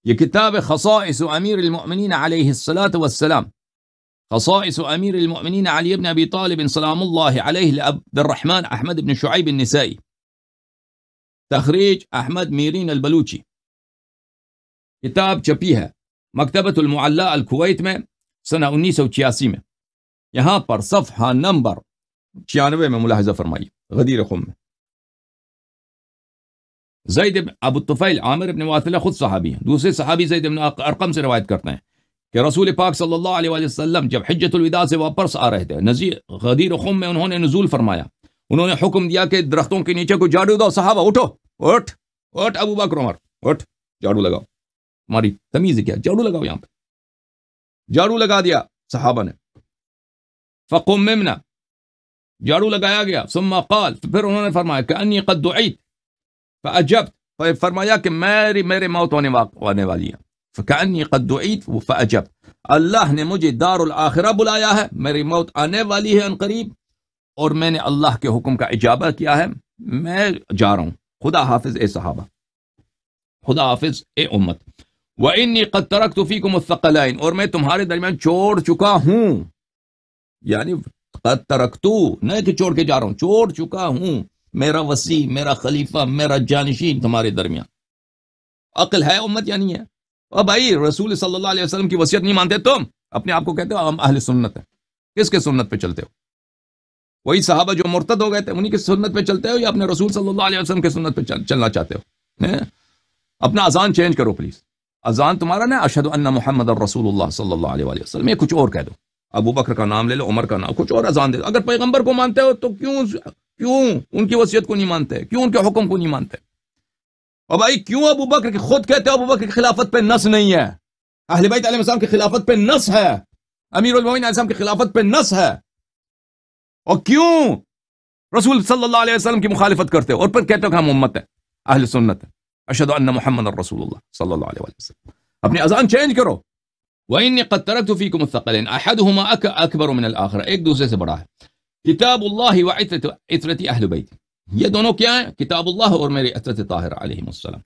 یہ کتاب خصائص امیر المؤمنین علیہ الصلاۃ والسلام، خصائص امیر المؤمنین علی بن ابی طالب سلام اللہ علیہ لعبد الرحمن احمد بن شعیب النسائی، تخریج احمد میرین البلوچی۔ کتاب چھپی ہے مکتبۃ المعلی الکویت میں سنہ 1986 میں۔ یہاں پر صفحہ نمبر 96 میں ملاحظہ فرمائی، غدیر خم میں۔ زید بن ابو الطفیل عامر بن واثلہ خود صحابی ہیں، دوسرے صحابی زید بن ارقم سے روایت کرتے ہیں کہ رسول پاک صلی اللہ علیہ وسلم جب حجۃ الوداع سے واپس آ رہے تھے، غدیر خم میں انہوں نے نزول فرمایا، انہوں نے حکم دیا کہ درختوں کے نیچے کو جھاڑو دو، صحابہ اٹھو، اٹھ اٹھ ابو بکر عمر اٹھ، جھاڑو لگاؤ، ہماری تمیز ہے کیا، جھاڑو لگاؤ، یہاں پہ جھاڑو لگا دیا صحابہ نے۔ فقممنا، جھاڑو لگایا گیا، ثم قال، پھر انہوں نے فرمایا کہ انی قد دعیت فاجبت، فرمایا کہ میرے موت ہونے والی ہے، فکأنی قد دعیت فاجبت، اللہ نے مجھے دار الاخرہ بلایا ہے، میری موت آنے والی ہے ان قریب، اور میں نے اللہ کے حکم کا اجابہ کیا ہے، میں جا رہا ہوں، خدا حافظ اے صحابہ، خدا حافظ اے امت۔ وانی قد ترکت فیکم الثقلین، اور میں تمہارے درمیان چھوڑ چکا ہوں، یعنی قد ترکتو، نہیں کہ چھوڑ کے جا رہا ہوں، چھوڑ چکا ہوں، میرا وسیع، میرا خلیفہ، میرا جانشین تمہارے درمیان۔ عقل ہے امت یا نہیں ہے؟ اور بھائی رسول صلی اللہ علیہ وسلم کی وصیت نہیں مانتے تم، اپنے آپ کو کہتے ہو ہم اہل سنت ہیں، کس کے سنت پہ چلتے ہو؟ وہی صحابہ جو مرتد ہو گئے تھے انہی کی سنت پہ چلتے ہو، یا اپنے رسول صلی اللہ علیہ وسلم کے سنت پہ چلنا چاہتے ہو؟ اپنا اذان چینج کرو پلیز، اذان تمہارا نا اشہد ان محمد الرسول اللہ صلی اللہ علیہ وسلم، یہ کچھ اور کہہ دو، ابو بکر کا نام لے لو، عمر کا نام، کچھ اور اذان دے دو۔ اگر پیغمبر کو مانتے ہو تو کیوں ان کی وصیت کو نہیں مانتے، کیوں ان کے حکم کو نہیں مانتے؟ اور بھائی کیوں ابو بکر کی، خود کہتے ہو ابو بکر کی خلافت پہ نص نہیں ہے، اہل بیت علیہ السلام کی خلافت پہ نص ہے، امیر المومنین علیہ السلام کی خلافت پہ نص ہے، اور کیوں رسول صلی اللہ علیہ وسلم کی مخالفت کرتے ہو اور پھر کہتے ہو کہ ہم امت ہے، اہل سنت ہے، اشہد ان محمد الرسول اللہ صلی اللہ علیہ وسلم۔ اپنی اذان چینج کرو۔ وَإِنِّي قَدْ تَرَكْتُ فِيكُمُ الثَّقَلَيْنِ أَحَدُهُمَا أَكْبَرُ مِنَ الْآخَرِ، ایک دوسرے سے بڑا ہے۔ کتاب اللہ وعطرت اہل بیت، یہ دونوں کیا ہیں؟ کتاب اللہ اور میرے عطرت طاہر علیہم السلام۔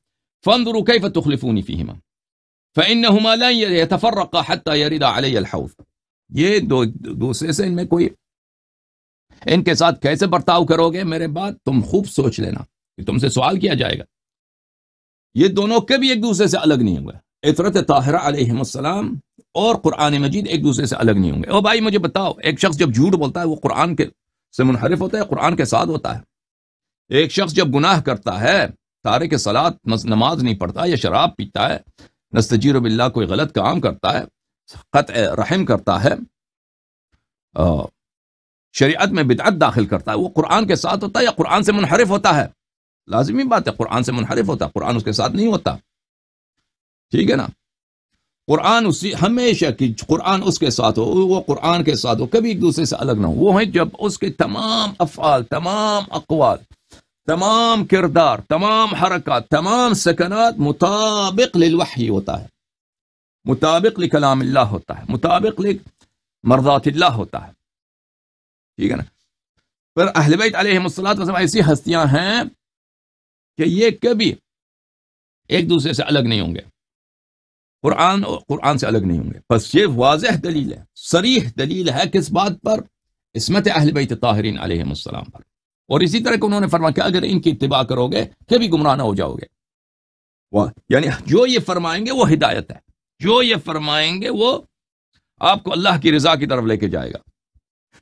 فانظروا كيف تخلفوني فيهما فإنهما لا يتفرقا حتى يرد علي الحوض، یہ دوسرے سے ان میں کوئی، ان کے ساتھ کیسے برتاؤ کرو گے میرے بعد، تم خوب سوچ لینا کہ تم سے سوال کیا جائے گا۔ یہ دونوں کبھی ایک دوسرے سے الگ نہیں ہوں گے، عطرت طاہرہ علیہم السلام اور قرآن مجید ایک دوسرے سے الگ نہیں ہوں گے۔ او بھائی مجھے بتاؤ، ایک شخص جب جھوٹ بولتا ہے وہ قرآن کے سے منحرف ہوتا ہے، قرآن کے ساتھ ہوتا ہے؟ ایک شخص جب گناہ کرتا ہے، تارک صلاۃ، نماز نہیں پڑھتا، یا شراب پیتا ہے، نستجیر باللہ کوئی غلط کام کرتا ہے، قطع رحم کرتا ہے، شریعت میں بدعت داخل کرتا ہے، وہ قرآن کے ساتھ ہوتا ہے یا قرآن سے منحرف ہوتا ہے؟ لازمی بات ہے قرآن سے منحرف ہوتا ہے، قرآن اس کے ساتھ نہیں ہوتا، ٹھیک ہے نا؟ قرآن ہمیشہ کی قرآن اس کے ساتھ ہو، وہ قرآن کے ساتھ ہو، کبھی ایک دوسرے سے الگ نہ ہو۔ وہ ہے جب اس کے تمام افعال، تمام اقوال، تمام کردار، تمام حرکات، تمام سکنات مطابق للوحی ہوتا ہے، مطابق لکلام اللہ ہوتا ہے، مطابق لمرضات اللہ ہوتا ہے، ٹھیک ہے نا؟ پھر اہل بیت علیہم الصلوۃ ایسی ہستیاں ہیں کہ یہ کبھی ایک دوسرے سے الگ نہیں ہوں گے، قرآن سے الگ نہیں ہوں گے۔ بس یہ واضح دلیل ہے، صریح دلیل ہے کس بات پر؟ عصمت اہل بیت طاہرین علیہم السلام پر۔ اور اسی طرح کہ انہوں نے فرمایا کہ اگر ان کی اتباع کرو گے کبھی گمراہ نہ ہو جاؤ گے۔ یعنی جو یہ فرمائیں گے وہ ہدایت ہے، جو یہ فرمائیں گے وہ آپ کو اللہ کی رضا کی طرف لے کے جائے گا،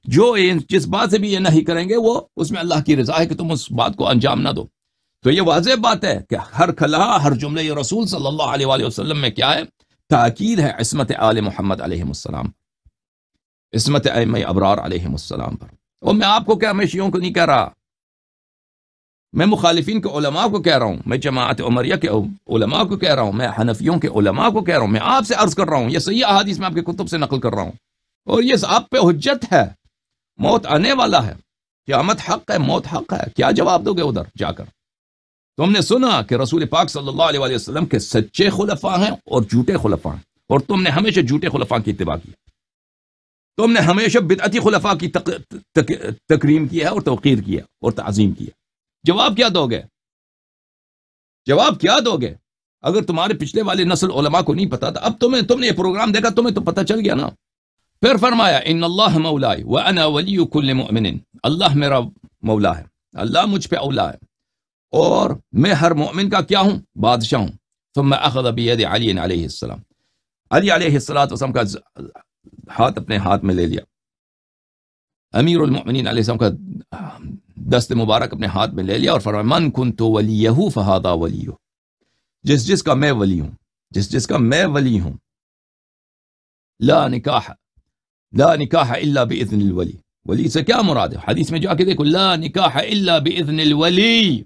جو جس بات سے بھی یہ نہیں کریں گے وہ اس میں اللہ کی رضا ہے کہ تم اس بات کو انجام نہ دو۔ تو یہ واضح بات ہے کہ ہر کلام، ہر جملے یہ رسول صلی اللہ علیہ وآلہ وسلم میں کیا ہے؟ تاکید ہے عصمت آل محمد علیہ السلام، عصمت ائمہ ابرار علیہ السلام پر۔ اور میں آپ کو کیا، میں شیعوں کو نہیں کہہ رہا، میں مخالفین کے علماء کو کہہ رہا ہوں، میں جماعت عمریہ کے علماء کو کہہ رہا ہوں، میں حنفیوں کے علماء کو کہہ رہا ہوں، میں آپ سے عرض کر رہا ہوں، یہ صحیح احادیث میں آپ کے کتب سے نقل کر رہا ہوں، اور یہ آپ پہ حجت ہے، موت آنے والا ہے، قیامت حق ہے، موت حق ہے، کیا جواب دو گے ادھر جا کر؟ تم نے سنا کہ رسول پاک صلی اللہ علیہ وآلہ وسلم کے سچے خلفاء ہیں اور جھوٹے خلفاء ہیں، اور تم نے ہمیشہ جھوٹے خلفاء کی اتباع کی، تم نے ہمیشہ بدعتی خلفاء کی تکریم کی ہے اور توقیر کی ہے اور تعظیم کی ہے۔ جواب کیا دو گے؟ جواب کیا دو گے؟ اگر تمہارے پچھلے والے نسل علماء کو نہیں پتا تھا، اب تم نے یہ پروگرام دیکھا، تمہیں تو پتہ چل گیا نا۔ پھر فرمایا ان اللہ مولائی وانا ولی کل مؤمن، اللہ میرا مولا ہے، اللہ مجھ پہ اولا ہے، اور میں ہر مومن کا کیا ہوں؟ بادشاہ ہوں۔ ثم اخذ بید علی علیہ السلام، علی علیہ السلام کا ہاتھ اپنے ہاتھ میں لے لیا، امیر المؤمنین علیہ السلام کا دست مبارک اپنے ہاتھ میں لے لیا، اور فرمایا من کنت ولیہ فہذا ولیہ، جس کا میں ولی ہوں، جس کا میں ولی ہوں، لا نکاح الا باذن الولی۔ ولی سے کیا مراد ہے؟ حدیث میں جا کے دیکھو، لا نکاح الا باذن الولی،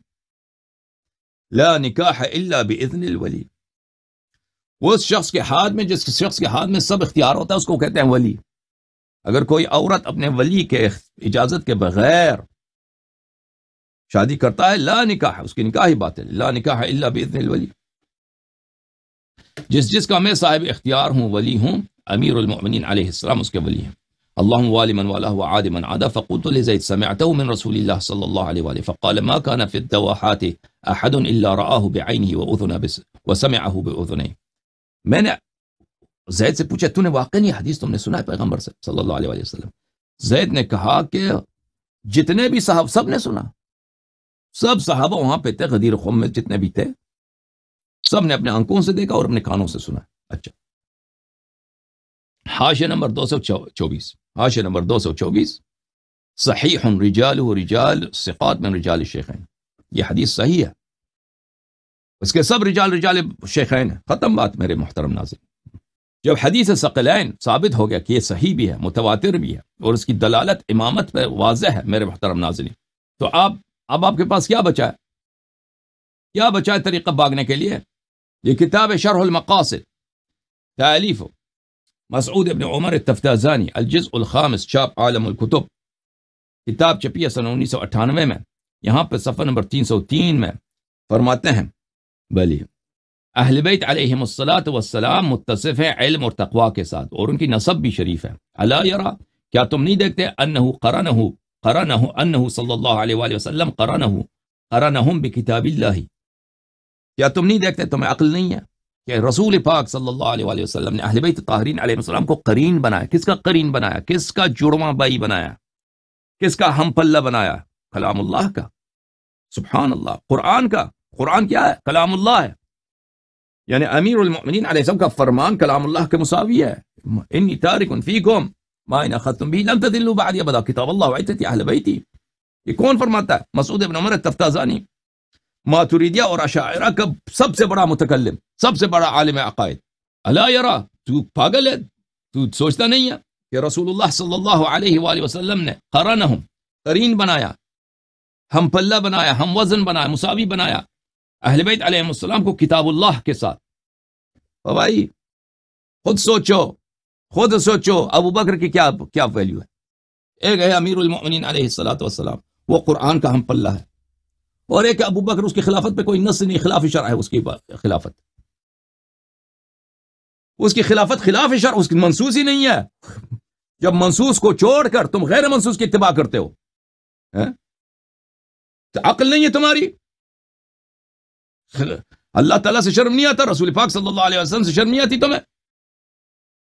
لا نکاح الا باذن الولی۔ اس شخص کے ہاتھ میں، جس شخص کے ہاتھ میں سب اختیار ہوتا ہے، اس کو کہتے ہیں ولی۔ اگر کوئی عورت اپنے ولی کے اجازت کے بغیر شادی کرتا ہے، لا نکاح، اس کی نکاح ہی باطل، لا نکاح الا باذن الولی۔ جس کا میں صاحب اختیار ہوں، ولی ہوں، امیر المؤمنین علیہ السلام اس کے ولی ہیں۔ اللهم والی من والہ وعاد من عادا، فقلت لزید سمعته من رسول اللہ صلی اللہ علیہ وآلہ فقال ما كان في الدواحات احد الا رآه بعینه وسمعه باذنیہ۔ میں نے زید سے پوچھا، تو نے واقعی یہ حدیث تم نے سنا ہے پیغمبر سے صلی اللہ علیہ وآلہ وسلم؟ زید نے کہا کہ جتنے بھی صحابہ سب نے سنا، سب صحابہ وہاں پہ تھے، غدیر خم میں جتنے بھی تھے، سب نے اپنے آنکھوں سے دیکھا اور اپنے کانوں سے سنا۔ اچھا، حاشیہ نمبر 224، حاشیہ نمبر 224، صحیح رجالہ رجال ثقات من رجال الشیخین، یہ حدیث صحیح ہے، اس کے سب رجال شیخین ہیں، ختم بات میرے محترم ناظرین۔ جب حدیث ثقلین ثابت ہو گیا کہ یہ صحیح بھی ہے، متواتر بھی ہے، اور اس کی دلالت امامت پہ واضح ہے میرے محترم ناظرین، تو اب آپ کے پاس کیا بچا ہے؟ کیا بچا ہے طریقہ بھاگنے کے لیے؟ یہ کتاب شرح المقاصد، تالیف مسعود ابن عمر التفتازانی، الجزء الخامس، چاپ عالم الکتب، کتاب چھپی ہے سن 1998 میں، یہاں پہ صفحہ نمبر 303 میں فرماتے ہیں بلی اہل بیت علیہم الصلاۃ والسلام متصف ہے علم اور تقوی کے ساتھ، اور ان کی نسب بھی شریف ہے۔ الا یرا، کیا تم نہیں دیکھتے انہ صلی اللہ علیہ وآلہ وسلم قرنہم بکتاب اللہ، کیا تم نہیں دیکھتے، تمہیں عقل نہیں ہے کہ رسول پاک صلی اللہ علیہ وآلہ وسلم نے اہل بیت طاہرین علیہ السلام کو قرین بنایا؟ کس کا قرین بنایا؟ کس کا جڑواں بائی بنایا؟ کس کا ہم پلہ بنایا؟ کلام اللہ کا، سبحان اللہ، قرآن کا۔ قرآن کیا ہے؟ کلام اللہ ہے، یعنی امیر المؤمنین علیہ السلام کا فرمان کلام اللہ کے مساوی ہے۔ انی تارک فیکم ما ان اخذتم به لن تضلوا بعد ابدا کتاب اللہ وعترتی اہل بیتی۔ یہ کون فرماتا ہے؟ مسعود ابن عمر التفتازانی، ماتریدیہ اور اشاعرہ کا سب سے بڑا متکلم، سب سے بڑا عالم عقائد۔ الا یرا، تو پاگل ہے؟ تو سوچتا نہیں ہے کہ رسول اللہ صلی اللہ علیہ وآلہ وسلم نے قرنہم، قرین بنایا، ہم پلہ بنایا، ہم وزن بنایا، مساوی بنایا اہل بیت علیہ السلام کو کتاب اللہ کے ساتھ۔ بھائی خود سوچو ابو بکر کی کیا ویلیو ہے؟ ایک ہے امیر المؤمنین علیہ الصلوۃ والسلام، وہ قرآن کا ہم پلہ ہے، اور ایک ابو بکر، اس کی خلافت پہ کوئی نص نہیں، خلاف شرع ہے اس کی خلافت، اس کی خلافت خلاف شرع، اس کی منصوص ہی نہیں ہے۔ جب منصوص کو چھوڑ کر تم غیر منصوص کی اتباع کرتے ہو، تو عقل نہیں ہے تمہاری؟ اللہ تعالیٰ سے شرم نہیں آتا؟ رسول پاک صلی اللہ علیہ وسلم سے شرم نہیں آتی تمہیں؟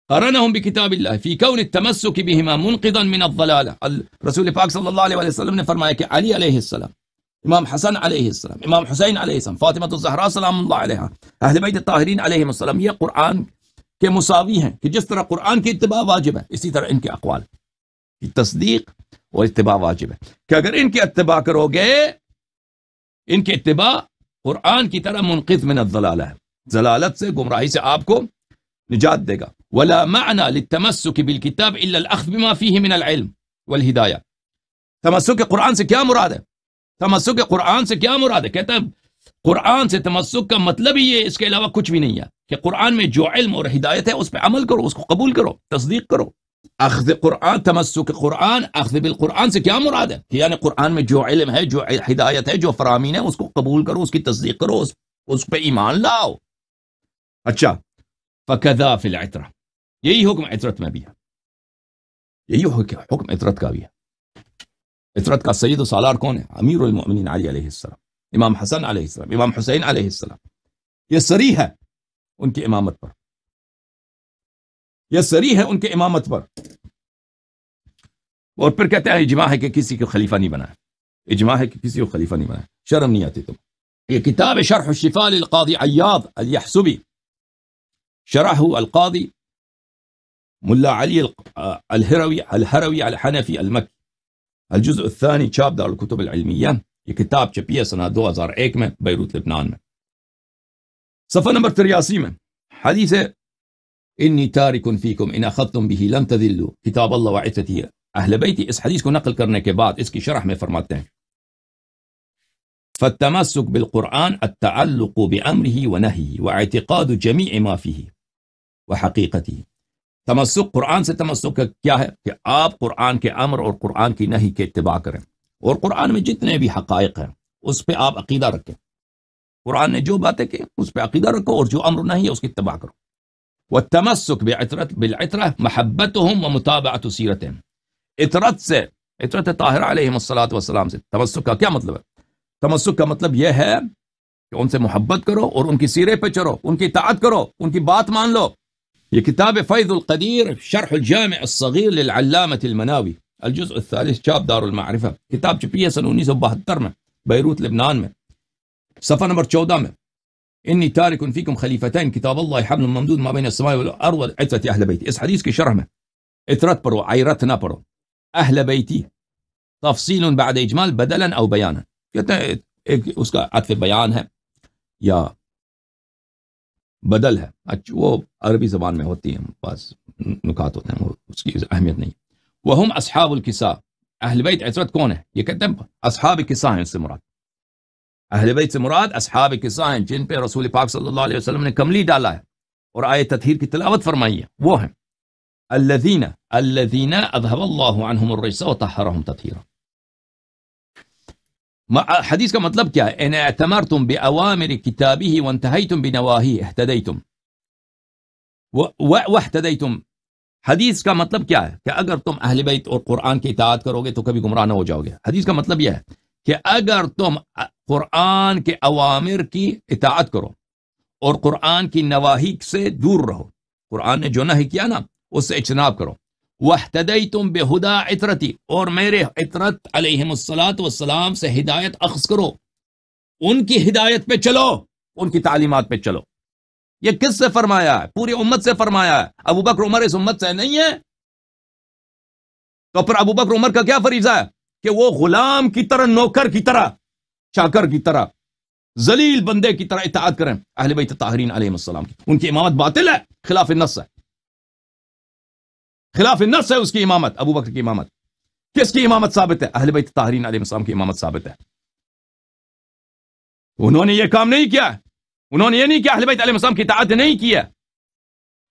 قرنہم بکتاب اللہ فی کون التمسک بہما منقذا من الضلالہ۔ رسول پاک صلی اللہ علیہ وسلم نے فرمایا کہ علی علیہ السلام، امام حسن علیہ السلام، امام حسین علیہ السلام، فاطمہ الزہرا سلام اللہ علیہا، اہل بیت طاہرین علیہم السلام، یہ قرآن کے مساوی ہیں، کہ جس طرح قرآن کی اتباع واجب ہے، اسی طرح ان کے اقوال کی تصدیق اور اتباع واجب ہے، کہ اگر ان کی اتباع کرو گے، ان کی اتباع قرآن کی طرح منقذ من الضلالہ ہے، ضلالت سے، گمراہی سے آپ کو نجات دے گا۔ ولا معنی للتمسک بالکتاب الا الاخذ بما فیہ من العلم والہدایہ۔ تمسک قرآن سے کیا مراد ہے؟ تمسک قرآن سے کیا مراد ہے؟ کہتا ہے قرآن سے تمسک کا مطلب ہی یہ، اس کے علاوہ کچھ بھی نہیں ہے، کہ قرآن میں جو علم اور ہدایت ہے اس پہ عمل کرو، اس کو قبول کرو، تصدیق کرو۔ اخذ قرآن، تمسک قرآن، اخذ بالقرآن سے کیا مراد ہے؟ کہ یعنی قرآن میں جو علم ہے، جو ہدایت ہے، جو فرامین ہے، اس کو قبول کرو، اس کی تصدیق کرو، اس پہ ایمان لاؤ۔ اچھا، فکذا فی العطرہ، یہی حکم عطرت میں بھی ہے، یہی حکم عطرت کا بھی ہے۔ عطرت کا سید و سالار کون ہے؟ امیر المؤمنین علی علیہ السلام، امام حسن علیہ السلام، امام حسین علیہ السلام، یہ صریح ہے ان کی امامت پر، یہ صریح ہے ان کے امامت پر. اور پھر کہتے ہیں اجماع ہے کہ کسی کو خلیفہ نہیں بنایا، اجماع ہے کہ کسی کو خلیفہ نہیں بنایا. شرم نہیں آتی تم. یہ کتاب شرح الشفاء للقاضی عیاض الیحسبی، شرح القاضی ملا علی الہروی الحنفی المکی، الجزء الثانی، چاپ دار الکتب العلمیہ. یہ کتاب چھپی ہے سنہ 2001 میں بیروت لبنان میں. صفحہ نمبر 83 میں حدیث ہے انی تارک فیکم ان اخذتم به لن تذلوا کتاب اللہ وعزتی اہل بیتی. اس حدیث کو نقل کرنے کے بعد اس کی شرح میں فرماتے ہیں فالتمسك بالقرآن التعلق بأمره ونهيه واعتقاد جميع ما فيه وحقیقته. تمسک قرآن سے تمسک کا کیا ہے کہ آپ قرآن کے امر اور قرآن کی نہی کے اتباع کریں، اور قرآن میں جتنے بھی حقائق ہیں اس پہ آپ عقیدہ رکھیں. قرآن نے جو باتیں کہ اس پہ عقیدہ رکھو، اور جو امر نہیں ہے اس کی اتباع کرو. والتمسک بالعطرہ محبتهم ومتابعة سیرتهم. عطرت سے، عطرت طاہرہ علیہم الصلوۃ والسلام سے تمسک کا کیا مطلب ہے؟ تمسک کا مطلب یہ ہے کہ ان سے محبت کرو اور ان کی سیرے پہ چلو، ان کی اطاعت کرو، ان کی بات مان لو. یہ کتاب فیض القدیر شرح الجامع الصغیر للعلامة المناوی، الجزء الثالث، چاپ دار المعرفہ. کتاب چھپی ہے سن 1972 میں بیروت لبنان میں. صفحہ نمبر 14 میں انی تارک فیکم خلیفتین کتاب اللہ حبل ممدود ما بین السماء والارض وعطرت اہل بیتی. اس حدیث کی شرح میں عطرت پڑھو، عیرت نہ پڑھو. اہل بیتی تفصیل بعد اجمال بدلا او بیانا. کہتے ہیں ایک اس کا عطف بیان ہے یا بدل ہے. اچھا وہ عربی زبان میں ہوتی ہیں، بعض نکات ہوتے ہیں، وہ اس کی اہمیت نہیں. وہم اصحاب الکساء. اہل بیت عطرت کون ہے؟ یہ کہتے ہیں اصحاب کساء ہیں. اس سے مراد اہل بیت سے مراد اصحاب کساء ہیں جن پہ رسول پاک صلی اللہ علیہ وسلم نے کملی ڈالا ہے اور آیت تطہیر کی تلاوت فرمائی ہے. وہ ہیں الذین اذهب اللہ عنہم الرجس وطہرہم تطہیرا. حدیث کا مطلب کیا ہے؟ ان اعتمرتم بأوامر کتابہ وانتہیتم بنواہیہ اہتدیتم واہتدیتم. حدیث کا مطلب کیا ہے کہ اگر تم اہل بیت اور قرآن کی اطاعت کرو گے تو کبھی گمراہ نہ ہو جاؤ گے. حدیث کا مطلب یہ ہے کہ اگر تم قرآن کے اوامر کی اطاعت کرو اور قرآن کی نواہی سے دور رہو، قرآن نے جو نہی کیا نا اس سے اجتناب کرو. وَاحْتَدَيْتُمْ بِهُدَى عِطْرَتِي، اور میرے عطرت علیہم الصلاۃ والسلام سے ہدایت اخذ کرو، ان کی ہدایت پہ چلو، ان کی تعلیمات پہ چلو. یہ کس سے فرمایا ہے؟ پوری امت سے فرمایا ہے. ابو بکر عمر اس امت سے نہیں ہے، تو پھر ابو بکر عمر کا کیا فریضہ ہے کہ وہ غلام کی طرح، نوکر کی طرح، چاکر کی طرح، ذلیل بندے کی طرح اطاعت کریں اہل بیت طاہرین علیہم السلام کی. ان کی امامت باطل ہے، خلاف النص ہے، خلاف النص ہے اس کی امامت. ابو بکر کی امامت، کس کی امامت ثابت ہے؟ اہل بیت طاہرین علیہ السلام کی امامت ثابت ہے. انہوں نے یہ کام نہیں کیا، انہوں نے یہ نہیں کیا، اہل بیت علیہ السلام کی اطاعت نہیں کیا.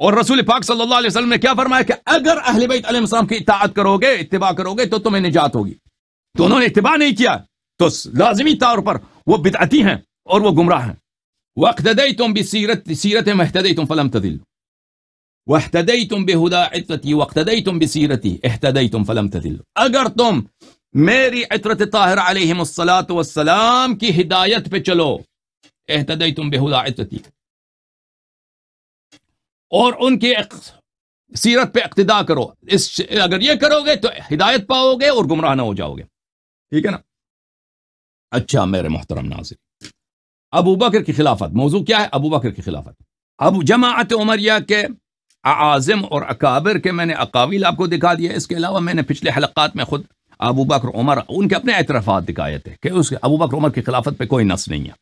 اور رسول پاک صلی اللہ علیہ وسلم نے کیا فرمایا کہ اگر اہل بیت علیہ السلام کی اطاعت کرو گے، اتباع کرو گے تو تمہیں نجات ہوگی. تو انہوں نے اتباع نہیں کیا تو لازمی طور پر وہ بدعتی ہیں اور وہ گمراہ ہیں. وَاقْتَدَيْتُمْ بِسِيرَتِهِمْ اهْتَدَيْتُمْ فَلَمْ تَضِلُّوا وَاحْتَدَيْتُمْ بِهُدَى عِطْرَتِي وَاقْتَدَيْتُمْ بِسِيرَتِي اهْتَدَيْتُمْ فَلَمْ تَضِلُّوا. اگر تم میری عطرت طاہرہ علیہم الصلاۃ والسلام کی ہدایت پہ چلو، اهْتَدَيْتُمْ بِهُدَى عِطْرَتِي، اور ان کی سیرت پہ اقتداء کرو، اگر یہ کرو گے تو ہدایت پاؤ گے اور گمراہ نہ ہو جاؤ گے. ٹھیک ہے نا؟ اچھا میرے محترم ناظرین، ابو بکر کی خلافت، موضوع کیا ہے؟ ابو بکر کی خلافت. ابو جماعت عمریہ کے اعاظم اور اکابر کے میں نے اقاویل آپ کو دکھا دیا. اس کے علاوہ میں نے پچھلے حلقات میں خود ابو بکر عمر ان کے اپنے اعترافات دکھائے تھے کہ اس ابو بکر عمر کی خلافت پہ کوئی نص نہیں ہے.